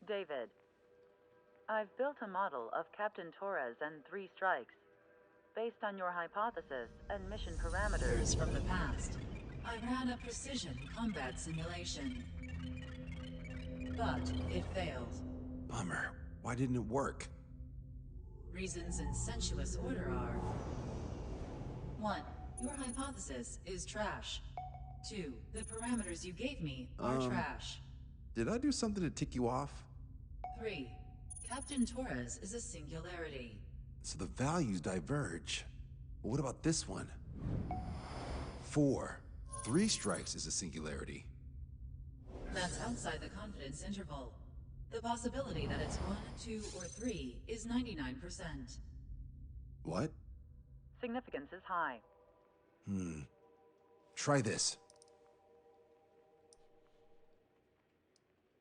David, I've built a model of Captain Torres and 3 strikes. Based on your hypothesis and mission parameters from the past, I ran a precision combat simulation. But it failed. Bummer. Why didn't it work? Reasons in sensuous order are: 1. Your hypothesis is trash. 2. The parameters you gave me are trash. Did I do something to tick you off? 3. Captain Torres is a singularity. So the values diverge. But what about this one? 4. 3 strikes is a singularity. That's outside the confidence interval. The possibility that it's 1, 2, or 3 is 99%. What? significance is high. Try this.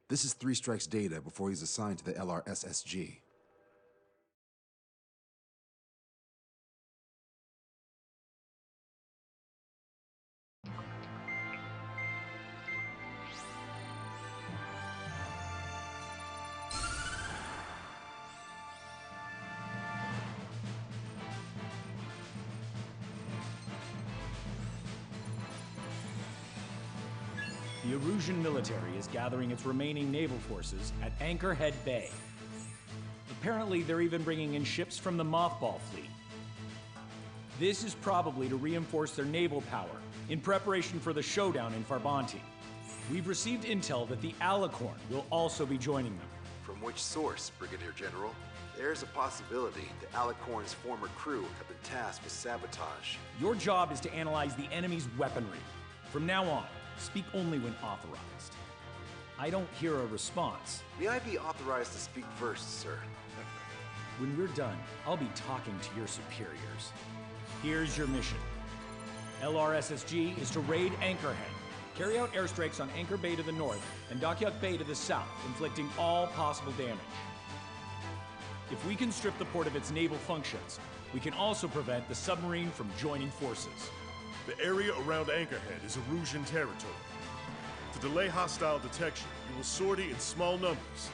This is 3 Strike's data before he's assigned to the LRSSG. The Erusian military is gathering its remaining naval forces at Anchorhead Bay. Apparently, they're even bringing in ships from the Mothball fleet. This is probably to reinforce their naval power in preparation for the showdown in Farbanti. We've received intel that the Alicorn will also be joining them. From which source, Brigadier General? There's a possibility the Alicorn's former crew have been tasked with sabotage. Your job is to analyze the enemy's weaponry. From now on, speak only when authorized. I don't hear a response. May I be authorized to speak first, sir? When we're done, I'll be talking to your superiors. Here's your mission. LRSSG is to raid Anchorhead, carry out airstrikes on Anchor Bay to the north and Dockyuk Bay to the south, inflicting all possible damage. If we can strip the port of its naval functions, we can also prevent the submarine from joining forces. The area around Anchorhead is Erusian territory. To delay hostile detection, you will sortie in small numbers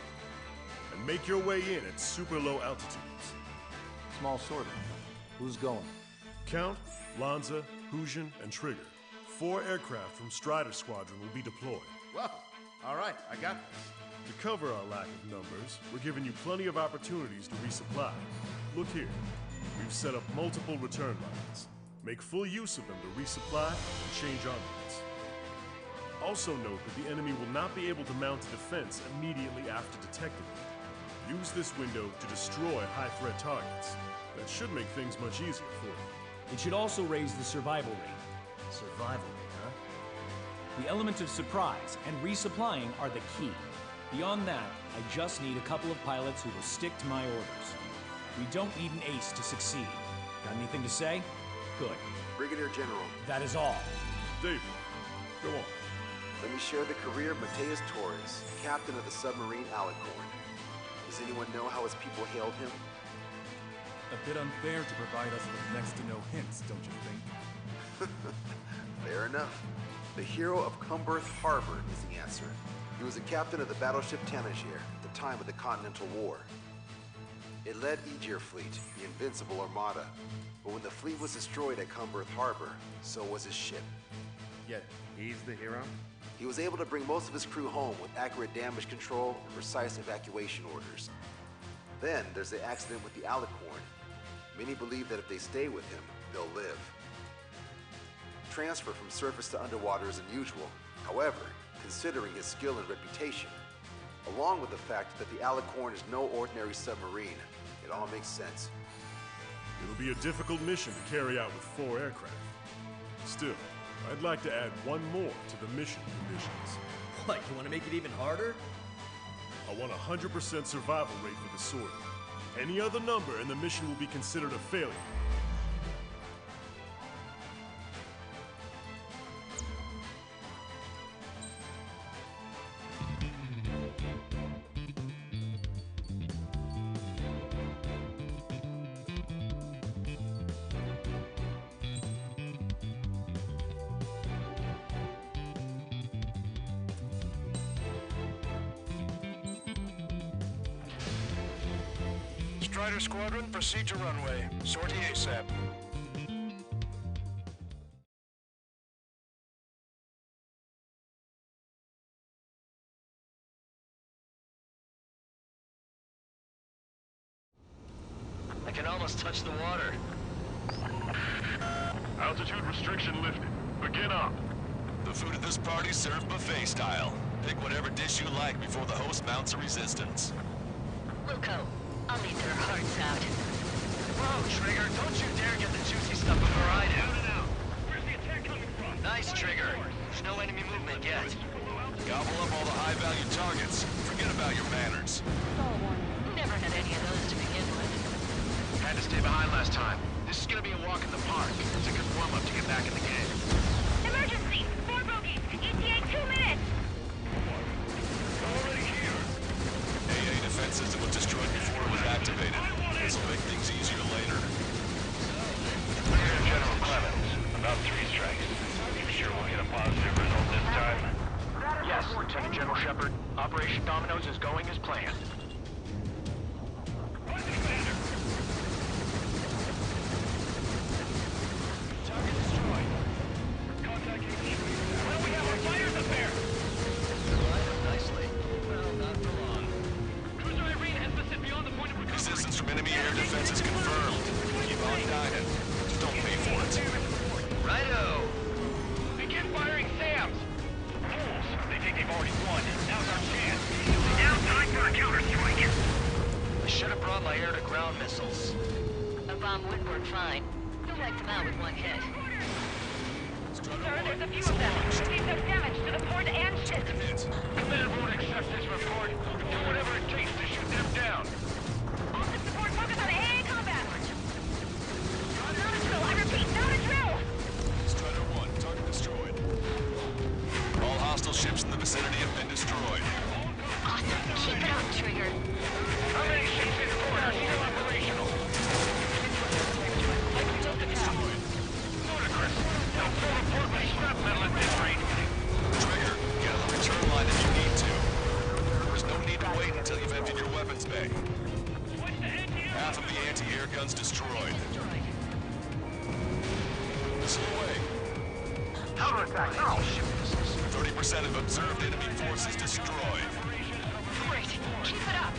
and make your way in at super low altitudes. Small sortie. Who's going? Count, Lanza, Hujan, and Trigger. 4 aircraft from Strider Squadron will be deployed. Well, all right, I got this. To cover our lack of numbers, we're giving you plenty of opportunities to resupply. Look here, we've set up multiple return lines. Make full use of them to resupply and change armaments. Also note that the enemy will not be able to mount a defense immediately after detecting it. Use this window to destroy high-threat targets. That should make things much easier for you. It should also raise the survival rate. Survival rate, huh? The element of surprise and resupplying are the key. Beyond that, I just need a couple of pilots who will stick to my orders. We don't need an ace to succeed. Got anything to say? Good. Brigadier General. That is all. David, go on. Let me share the career of Mateus Torres, captain of the submarine Alicorn. Does anyone know how his people hailed him? A bit unfair to provide us with next to no hints, don't you think? Fair enough. The hero of Cumberth Harbor is the answer. He was a captain of the battleship Tanager at the time of the Continental War. It led Aegir Fleet, the Invincible Armada. But when the fleet was destroyed at Cumberth Harbor, so was his ship. Yet, he's the hero? He was able to bring most of his crew home with accurate damage control and precise evacuation orders. Then there's the accident with the Alicorn. Many believe that if they stay with him, they'll live. Transfer from surface to underwater is unusual. However, considering his skill and reputation, along with the fact that the Alicorn is no ordinary submarine, it all makes sense. It'll be a difficult mission to carry out with 4 aircraft. Still, I'd like to add one more to the mission conditions. What, you want to make it even harder? I want a 100% survival rate for the sortie. Any other number and the mission will be considered a failure. Strider Squadron, proceed to runway. Sortie ASAP. I can almost touch the water. Altitude restriction lifted. Begin up. The food at this party's served buffet style. Pick whatever dish you like before the host mounts a resistance. Wilco, I'll leave their hearts out. Whoa, Trigger, don't you dare get the juicy stuff before I do. Where's the attack coming from? Nice, Trigger. There's no enemy movement yet. Gobble up all the high-value targets. Forget about your manners. Never had any of those to begin with. Had to stay behind last time. This is gonna be a walk in the park. It's a good warm-up to get back in the game. Emergency! 4 bogeys! ETA 2 minutes! Already here. AA defense system was destroyed before it was activated. This will make things easier later. Clear General Clemens. About 3 strikes. You sure we'll get a positive result this time? Yes, Lieutenant General Shepard. Operation Dominoes is going as planned. Target destroyed. Contacting the Well, we have our fighters up there! Nicely. Well, not for long. Cruiser Irene has listed beyond the point of recovery. Resistance from enemy air defense is confirmed. Keep on dining. Just don't pay for it. Righto! Begin firing SAMs! Fools! They think they've already won. Now's our chance. Now time for a counterstrike! I should have brought my air-to-ground missiles. A bomb would work fine. You'll wipe them out with one hit. Sir, there's a few of them. We've done damage to the port and ship. Command won't accept this report. Do whatever it takes to shoot them down. All ship support focus on AA combat! Not a drill, I repeat, not a drill! Strider 1, target destroyed. All hostile ships in the vicinity have been destroyed. Awesome. Keep it up, Trigger. How many ships in port are still operational? Ludicrous. They'll fill the port with scrap metal at this rate. Trigger, get on the return line if you need to. There's no need to wait until you've emptied your weapons bay. Half of the anti-air guns destroyed. Missile away. Counterattack now! 30% of observed enemy forces destroyed. Great. Keep it up.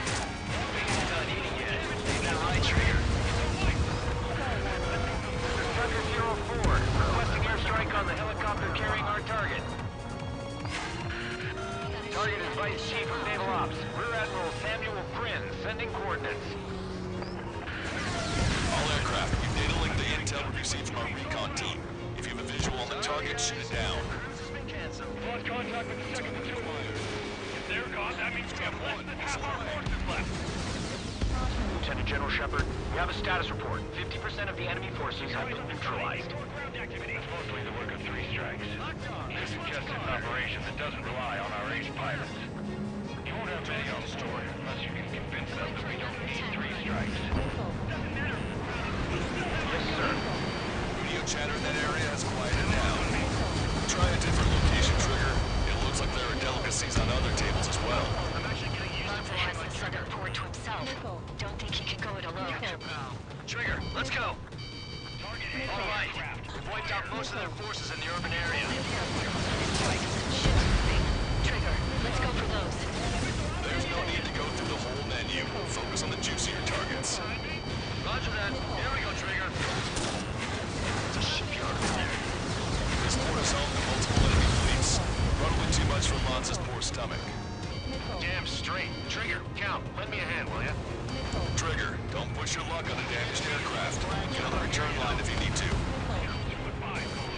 Not eating yet. Ain't that right, Trigger? Thunder 04, requesting airstrike on the helicopter carrying our target. Target is Vice Chief of Naval Ops, Rear Admiral Samuel Prinn, sending coordinates. All aircraft, we've data linked the intel we received from our recon team. If you have a visual on the target, shoot it down. Lost contact with the second platoon. If they're gone, that means we have less than half our forces left. Lieutenant General Shepard, we have a status report. 50% of the enemy forces have been neutralized. That's mostly the work of 3 strikes. This suggests an operation that doesn't rely on our ace pilots. You won't have many on story unless you can convince us that we don't need 3 strikes. Yes, sir. Radio chatter in that area has quieted down. Try a different location, Trigger. It looks like there are delicacies on other tables as well. Monza has the southern port to himself. Don't think he can go it alone. Trigger, let's go! All right. We've wiped out most of their forces in the urban area. Ships moving. Trigger, let's go for those. There's no need to go through the whole menu. Focus on the juicier targets. Roger that. Here we go, Trigger. There's a shipyard over there. This port is home to multiple enemy fleets. Probably too much for Monza's poor stomach. Damn straight. Trigger, count. Lend me a hand, will ya? Trigger, don't push your luck on a damaged aircraft. Get on the return line if you need to.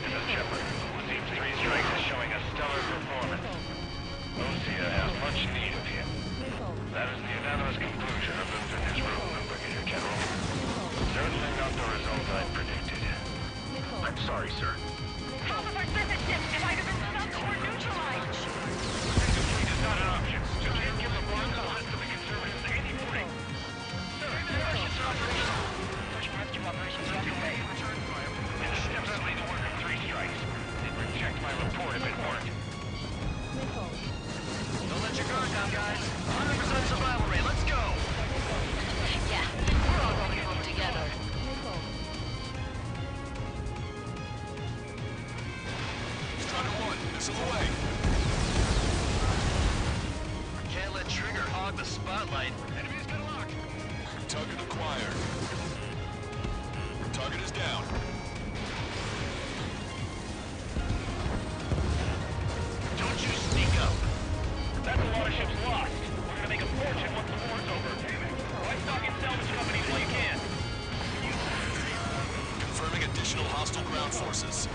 This is Shepard. Seems 3 strikes is showing a stellar performance. Osea has much need of him. That is the unanimous conclusion of Lieutenant's room, Brigadier General. Certainly not the result I predicted. I'm sorry, sir. Half of our surface ships have either been sunk or neutralized! Fleet is not an option. You can't give the blame to the rest of the conservatives any footing. Sir, rescue operations are underway. Return fire. Missile away. Can't let Trigger hog the spotlight. Enemies got a lock. Target acquired. Target is down. Don't you sneak up. That's a lot of ships lost. We're gonna make a fortune once the war's over. Why stock in salvage companies while you can? Confirming additional hostile ground forces.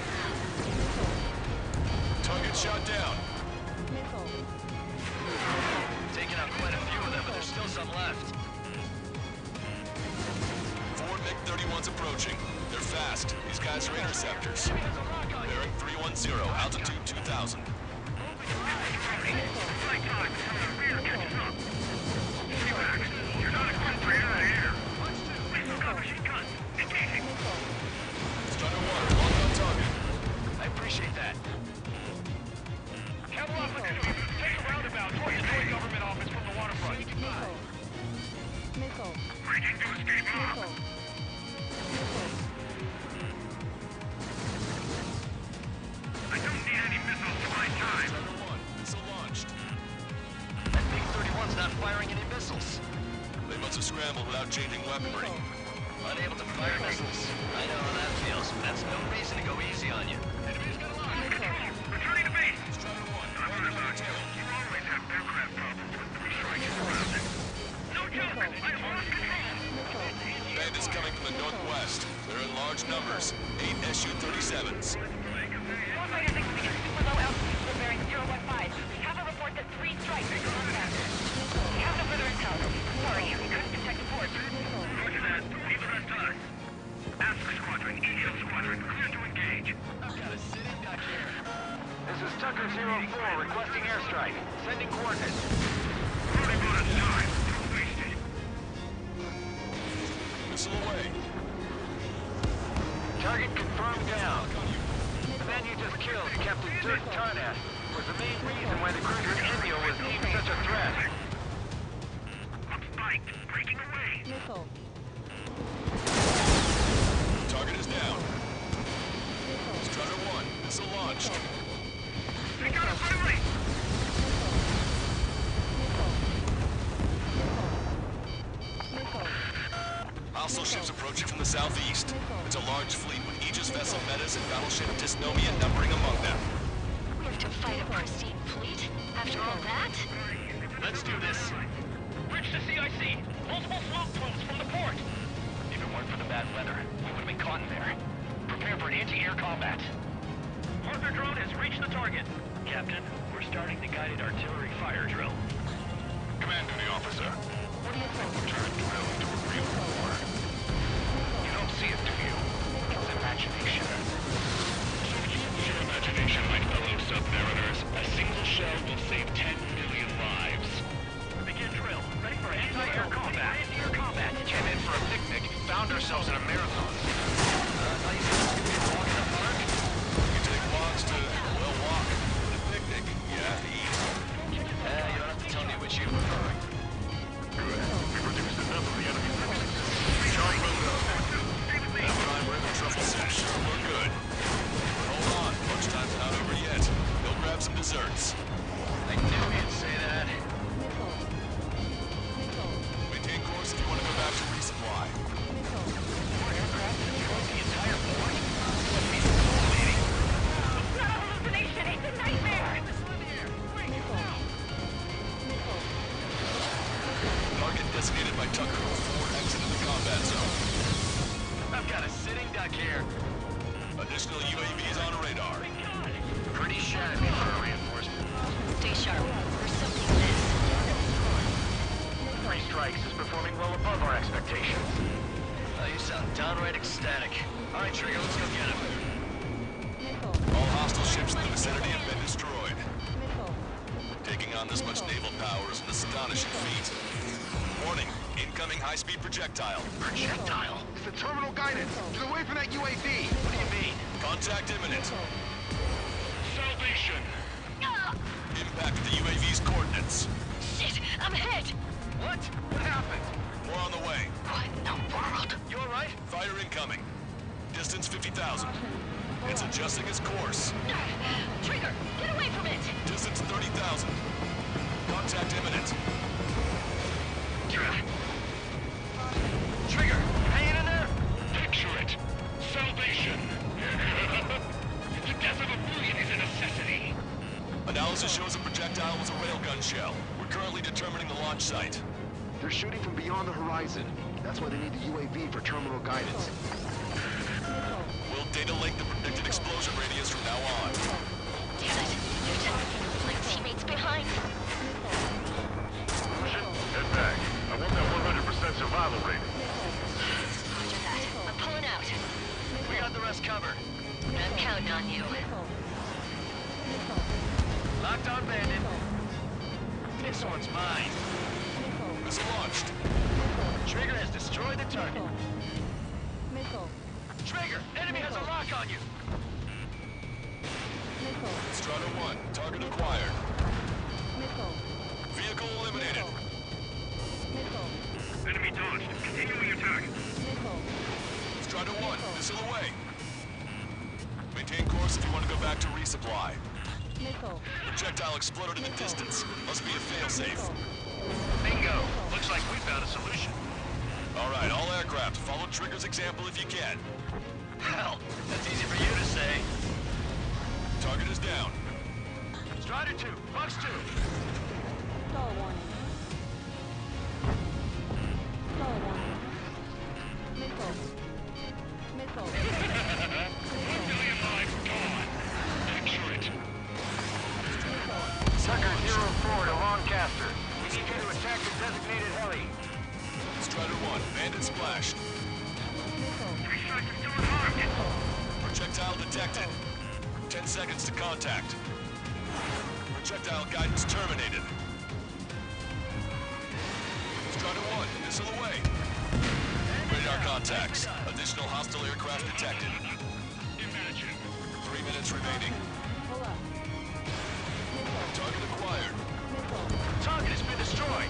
Target shot down. Taking out quite a few of them, but there's still some left. 4 MiG-31s approaching. They're fast. These guys are interceptors. Bearing 310, altitude 2000. You're not equipped for air. We still got machine guns. Engaging. Strider 1, lock on target. I appreciate that. Camelot Platoon, take a roundabout toward the joint government office from the waterfront. Breaking to escape off. I don't need any missiles to my time. Strider 1, missile launched. That Big 31's not firing any missiles. They must have scrambled without changing weaponry. Unable to fire missiles. I know how that feels, but that's no reason to go easy on you. Enemies got a lock. Control. Returning to base. Strider 1, I've heard about you. You always have aircraft problems with 3 strikes surrounded. No joke. I have lost control. bandits coming from the northwest. They're in large numbers. 8 Su-37s. Starfighter 6 meters, super low altitude, we're bearing 015. We have a report that 3 strikes are contact. We have no further intel. Sorry, we couldn't detect the port. Roger that. Leave the rest to us. Ask Squadron, EGL Squadron, clear to engage. I've got a sitting duck here. This is Tucker 04 requesting airstrike. Sending coordinates. Only bonus time. Don't waste it. Missile away. Target confirmed down. The man you just killed, Captain Dirk Tarnath, was the main reason why the cruiser Enyo was deemed such a threat. I'm spiked. Breaking away. Target is down. Strider 1, missile launched. They got us right away. Hostile ships approaching from the southeast. It's a large fleet with Aegis vessel metas and battleship Dysnomia numbering among them. We have to fight a pristine fleet? After all that? Let's do this. Bridge to CIC. Multiple slope plumes from the port. If it weren't for the bad weather, we would have been caught in there. Prepare for anti-air combat. Arthur drone has reached the target. Captain, we're starting the guided artillery fire drill. Command duty officer. What do you think will turn drill into a real war? You don't see it, do you? It's imagination. Use your imagination, my fellow submariners. A single shell will save 10 million lives. Begin drill. Ready for anti-air combat. Anti-air combat. Came in for a picnic. Found ourselves in a marathon. Thought you said you could walk in the park? You take walks to, well, walk. But a picnic, you have to eat. You don't have to tell me which you prefer. Good. We reduced enough of the enemy forces. Charge moved up. That time we're in the truffle sesh. We're good. Hold on, lunchtime's not over yet. Go grab some desserts. I knew you'd say that. Maintain course if you want to go back to resupply. More aircraft to drone the entire port? Must be hallucinating. It's not a hallucination, it's a nightmare! Target designated by Tucker 4 exit in the combat zone. I've got a sitting duck here. Additional UAVs on radar. Pretty shabby for a reinforcement. Stay sharp. There's something in this. 3 strikes is performing well above our expectations. You sound downright ecstatic. All right, Trigger, let's go get him. All hostile ships in the vicinity have been destroyed. Taking on this much naval power is an astonishing feat. Warning, incoming high-speed projectile. Projectile? It's the terminal guidance. Get away from that UAV. What do you mean? Contact imminent. Salvation. Impact at the UAV's coordinates. Shit, I'm hit! What? What happened? More on the way. What in the world? You all right? Fire incoming. Distance 50,000. It's adjusting its course. Trigger, get away from it! Distance 30,000. Contact imminent. Trigger, hanging in there? Picture it. Salvation. The death of a million is a necessity. Analysis shows the projectile was a railgun shell. We're currently determining the launch site. They're shooting from beyond the horizon. That's why they need the UAV for terminal guidance. We'll data link the predicted explosion radius from now on. Damn it, Newton. My teammates behind. Lucian, head back. I want that 100% survival rate. Roger that. I'm pulling out. We got the rest covered. I'm counting on you. Locked on Bandit. This one's mine. Missile launched. Trigger has destroyed the target. Trigger, enemy has a lock on you. Strata 1, target acquired. Vehicle eliminated. Enemy dodged. Continue your attack. Strata 1, missile away. Maintain course if you want to go back to resupply. Projectile exploded in the distance. Must be a failsafe. Bingo. Looks like we found a solution. All right, all aircraft, follow Trigger's example if you can. Hell, that's easy for you to say. Target is down. Strider 2, Fox 2. Stall warning. Stall warning. Missile. Missile. 1 million lives gone. Picture it. Tucker 04 to Lancaster. We need you to attack the designated heli. Strider 1, bandit splashed. Three strikes are still unharmed. Projectile detected. 10 seconds to contact. Projectile guidance terminated. Strider 1, missile away. Radar contacts. Additional hostile aircraft detected. Imagine. 3 minutes remaining. Target acquired. Target has been destroyed.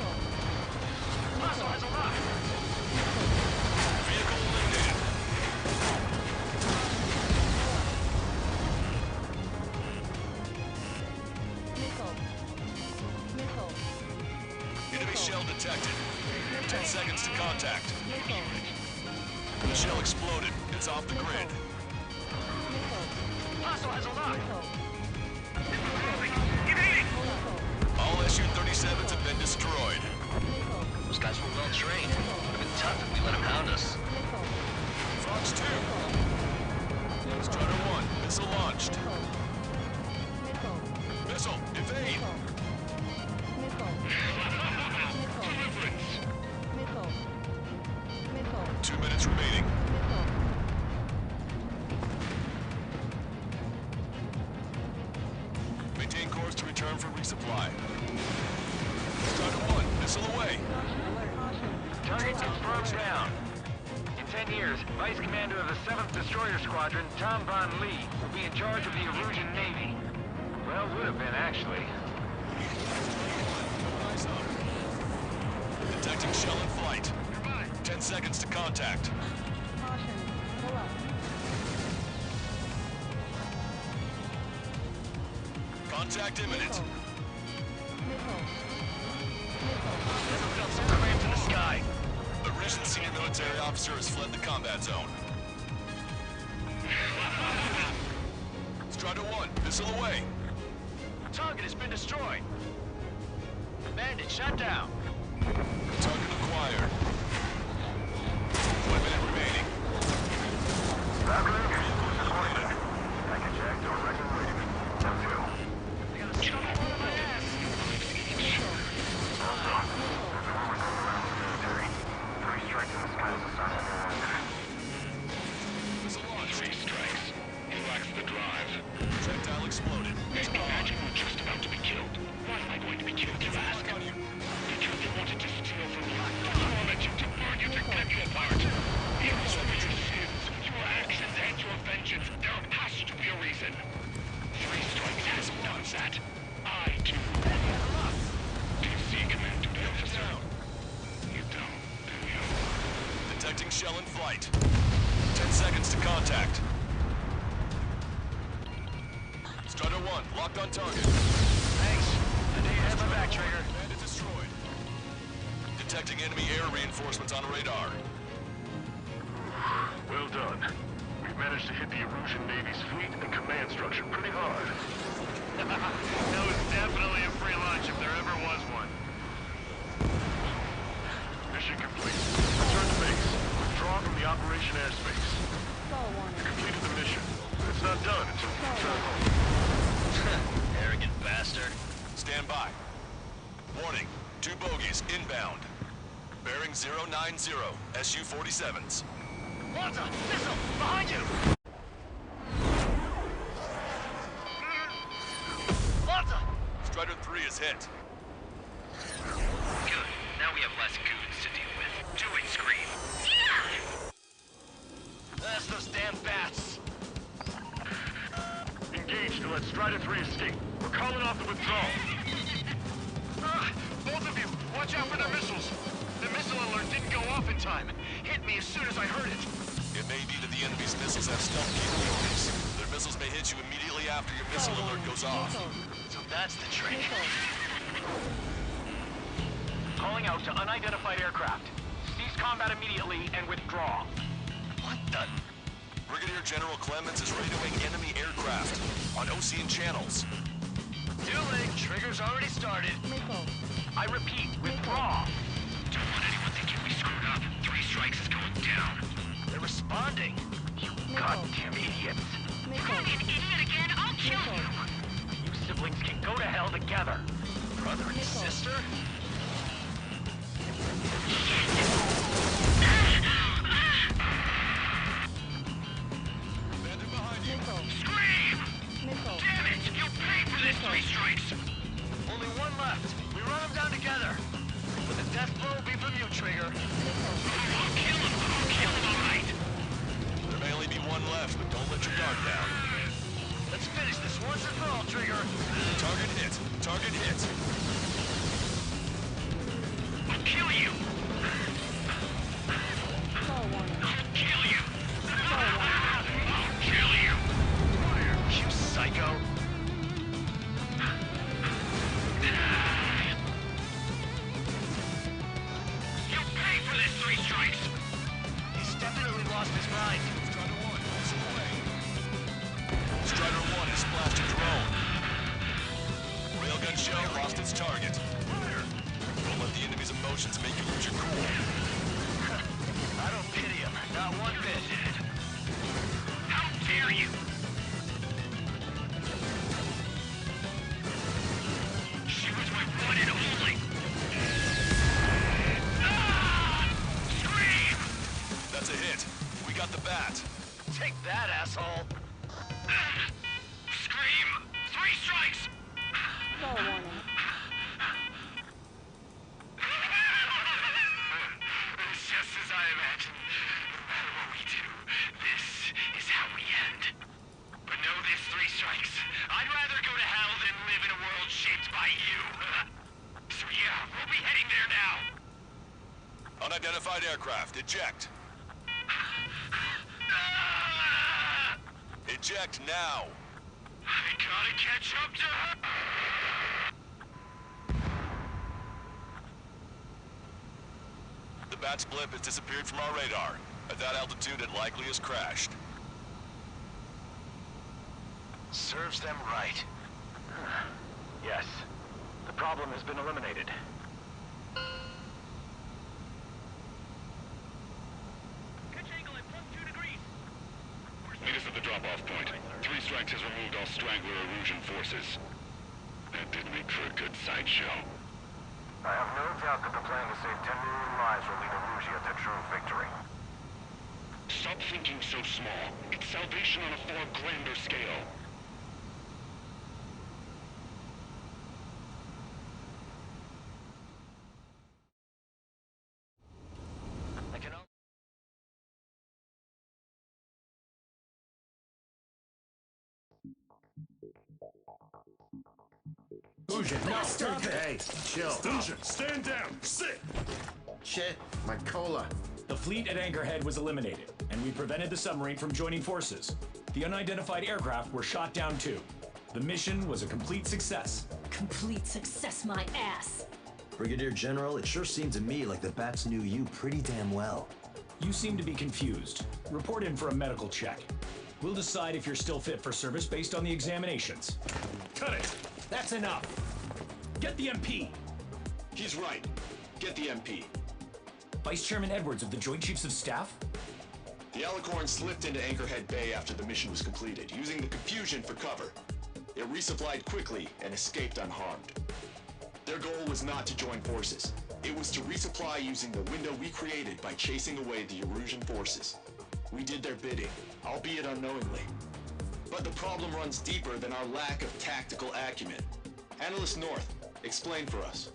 Hostile has a lock. Vehicle eliminated. Enemy shell detected. 10 seconds to contact. The shell exploded. It's off the grid. Hostile has a lock. All SU-37s have been destroyed. Those guys were well trained. Would have been tough if we let them hound us. Fox 2. Strider 1, missile launched. Missile, evade. Deliverance. 2 minutes remaining. Maintain course to return for resupply. Strider 1, missile away. Target confirmed down. In 10 years, Vice Commander of the 7th Destroyer Squadron, Tom Von Lee, will be in charge of the Erusian Navy. Well, would have been, actually. Eyes on her. Detecting shell in flight. 10 seconds to contact. Contact imminent. Never felt so cramped in the sky. A recent senior military officer has fled the combat zone. Strider 1, missile away. Target has been destroyed. Bandit shut down. Target acquired. 1 minute remaining. Package Act or Wrecking Raven. They got a jump on my ass. Three strikes in the sky is a sign of Missile launch. 3 strikes. He lacks the drive. Projectile exploded. Imagine we're just about to be killed. Why am I going to be killed, you ask? Because they wanted to steal from you. To torment you, to burn you, to cut you apart. Even for your sins, your actions, and your vengeance, there has to be a reason. 3 strikes has done that. I do. Do you see, Commander Officer? You don't, do you? Detecting shell in flight. 10 seconds to contact. 1, locked on target. Thanks. I knew you had my back, Trigger. Bandit destroyed. Detecting enemy air reinforcements on radar. Well done. We've managed to hit the Erusian Navy's fleet and command structure pretty hard. That was definitely a free lunch if there ever was one. Mission complete. Return to base. Withdraw from the operation airspace. Stall warning. You completed the mission. It's not done until you return home. Arrogant bastard. Stand by. Warning, 2 bogies inbound. Bearing 090, Su-47s. Malta! Missile! Behind you! Malta! Strider 3 is hit. Good. Now we have less goons to deal with. Do it, Scream. That's those damn bats. Engage to let Strider 3 escape. We're calling off the withdrawal. Both of you, watch out for their missiles. The missile alert didn't go off in time. It hit me as soon as I heard it. It may be that the enemy's missiles have stealth capabilities. Their missiles may hit you immediately after your missile alert goes off. So that's the trick. Missile. Calling out to unidentified aircraft. Cease combat immediately and withdraw. What the? Brigadier General Clemens is radioing enemy aircraft on Ocean channels. Too late. Trigger's already started. Missile. I repeat, withdraw. Don't want anyone thinking we screwed up. 3 strikes is going down. They're responding. You goddamn idiots. Missile. An idiot again? I'll kill you! You siblings can go to hell together. Brother and Missile. sister? Bandit behind you. Missile. Scream! Missile. Damn it! You'll pay for this 3 strikes! Only one left. We run them down together. But the death blow will be from you, Trigger. I'll kill him! I'll kill him, all right! There may only be one left, but don't let your guard down. Let's finish this once and for all, Trigger. Target hit. Target hit. I'll kill you! Stall warning. I'll kill you! Stall warning. I'll kill you! You psycho! You'll pay for this 3 strikes! He's definitely lost his mind. Strider 1, missile away. Strider 1 has splashed a drone. Railgun shell lost its target. Don't let the enemy's emotions make you lose your cool. I don't pity him, not one bit. How dare you! She was my one and only! Ah! Scream! That's a hit. We got the bat. Take that, asshole! Scream! 3 strikes! Stall warning. It's just as I imagined. No matter what we do, this is how we end. But know this, 3 strikes. I'd rather go to hell than live in a world shaped by you. So yeah, we'll be heading there now. Unidentified aircraft, eject. Eject now. I gotta catch up to her. The bat's blip has disappeared from our radar. At that altitude, it likely has crashed. Serves them right. Yes. The problem has been eliminated. Meet us at the drop-off point. 3 strikes has removed all Strangler Erusian forces. That did make for a good sideshow. I have no doubt that the plan to save 10 million lives will lead Erusia to true victory. Stop thinking so small. It's salvation on a far grander scale. I can Hey, chill. Stand down! Sit! Shit, my cola. The fleet at Anchorhead was eliminated, and we prevented the submarine from joining forces. The unidentified aircraft were shot down too. The mission was a complete success. Complete success, my ass. Brigadier General, it sure seemed to me like the bats knew you pretty damn well. You seem to be confused. Report in for a medical check. We'll decide if you're still fit for service based on the examinations. Cut it! That's enough! Get the MP! He's right. Get the MP. Vice Chairman Edwards of the Joint Chiefs of Staff? The Alicorn slipped into Anchorhead Bay after the mission was completed, using the confusion for cover. It resupplied quickly and escaped unharmed. Their goal was not to join forces. It was to resupply using the window we created by chasing away the Erusian forces. We did their bidding, albeit unknowingly. But the problem runs deeper than our lack of tactical acumen. Analyst North, explain for us.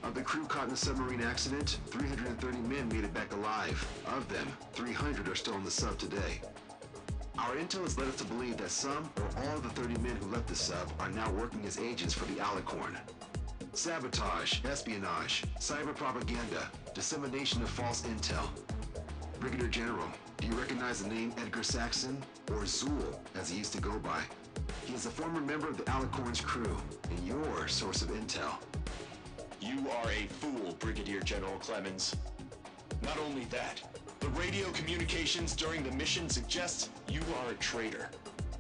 Of the crew caught in the submarine accident, 330 men made it back alive. Of them, 300 are still in the sub today. Our intel has led us to believe that some or all of the 30 men who left the sub are now working as agents for the Alicorn. Sabotage, espionage, cyber propaganda, dissemination of false intel. Brigadier General, do you recognize the name Edgar Saxon, or Zool, as he used to go by? He is a former member of the Alicorn's crew, and your source of intel. You are a fool, Brigadier General Clemens. Not only that, the radio communications during the mission suggest you are a traitor.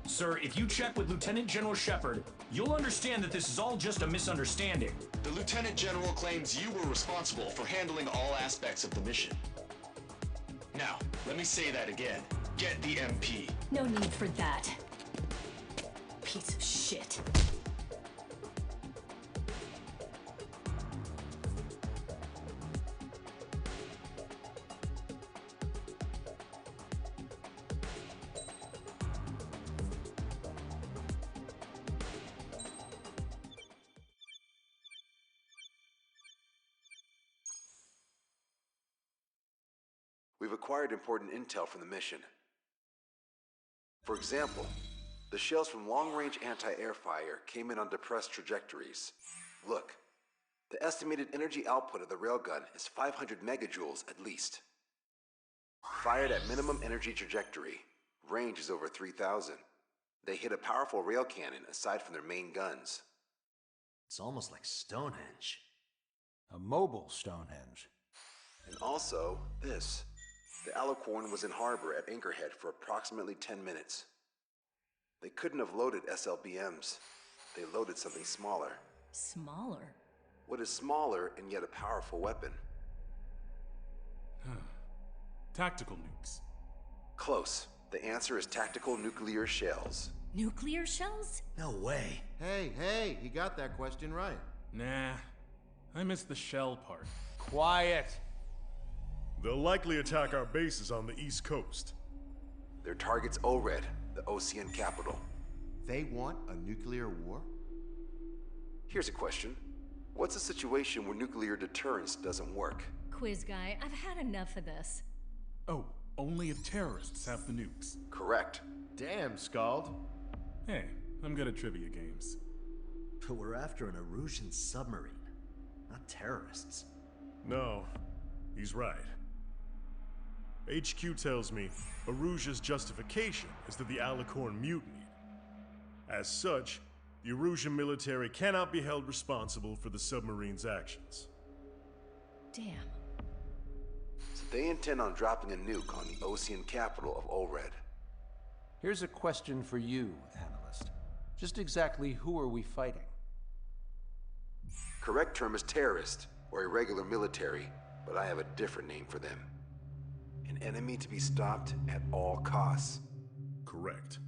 Sir, if you check with Lieutenant General Shepard, you'll understand that this is all just a misunderstanding. The Lieutenant General claims you were responsible for handling all aspects of the mission. Now, let me say that again. Get the MP. No need for that. Piece of shit. We've acquired important intel from the mission. For example, the shells from long-range anti-air fire came in on depressed trajectories. Look, the estimated energy output of the railgun is 500 megajoules at least. Fired at minimum energy trajectory, range is over 3,000. They hit a powerful rail cannon aside from their main guns. It's almost like Stonehenge. A mobile Stonehenge. And also, this. The Alicorn was in harbor at Anchorhead for approximately 10 minutes. They couldn't have loaded SLBMs. They loaded something smaller. Smaller? What is smaller and yet a powerful weapon? Tactical nukes. Close. The answer is tactical nuclear shells. Nuclear shells? No way. Hey, he got that question right. Nah, I missed the shell part. Quiet. They'll likely attack our bases on the East Coast. Their target's ORED, the Ocean capital. They want a nuclear war? Here's a question. What's a situation where nuclear deterrence doesn't work? Quiz guy, I've had enough of this. Oh, only if terrorists have the nukes. Correct. Damn, Scald. Hey, I'm good at trivia games. But we're after an Erusian submarine, not terrorists. No, he's right. HQ tells me Erusia's justification is that the Alicorn mutinied. As such, the Erusian military cannot be held responsible for the submarine's actions. Damn. So they intend on dropping a nuke on the Ocean capital of ORED. Here's a question for you, analyst. Just exactly who are we fighting? Correct term is terrorist, or irregular military, but I have a different name for them. An enemy to be stopped at all costs. Correct.